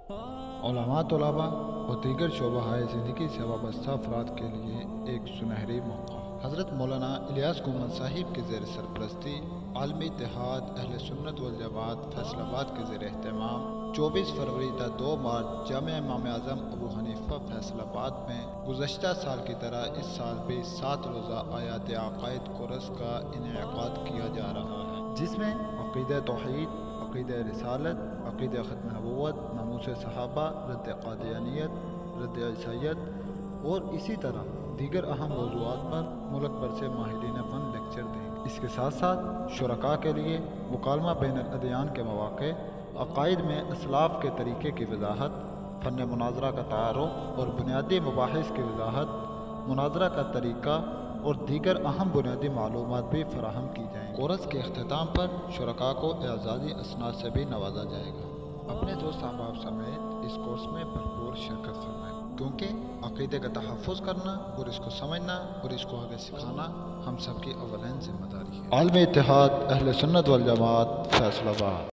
علماء، طلباء اور دیگر شعبہ زندگی سے وابستہ افراد کے لیے ایک سنہری موقع۔ حضرت مولانا الیاس گومن صاحب کے زیر سرپرستی عالمی اتحاد اہل سنت والجماعت فیصل آباد کے زیر اہتمام 24 فروری تا 2 مارچ جامع امام اعظم ابو حنیفہ فیصل آباد میں گزشتہ سال کی طرح اس سال بھی 7 روزہ آیات عقائد کورس کا انعقاد کیا جا رہا ہے، جس میں عقیدہ توحید، عقیدہ رسالت، عقیدہ ختم نبوت، ناموس صحابہ، رد قادیانیت، رد عیسائیت اور اسی طرح دیگر اہم موضوعات پر ملک بھر سے ماہرین فن لیکچر دیں گے۔ اس کے ساتھ ساتھ شرکاء کے لیے مکالمہ بین الادیان کے مواقع، عقائد میں اسلاف کے طریقے کی وضاحت، فن مناظرہ کا تعارف اور بنیادی مباحث کی وضاحت، مناظرہ کا طریقہ اور دیگر اہم بنیادی معلومات بھی فراہم کی جائیں گی۔ کورس کے اختتام پر شرکاء کو اعزازی اسناد سے بھی نوازا جائے گا۔ اپنے دوست احباب سمیت اس کورس میں بھرپور شرکت فرمائیں، کیونکہ عقیدے کا تحفظ کرنا اور اس کو سمجھنا اور اس کو آگے سکھانا ہم سب کی اولین ذمہ داری ہے۔ عالمی اتحاد اہل سنت والجماعت فیصل آباد۔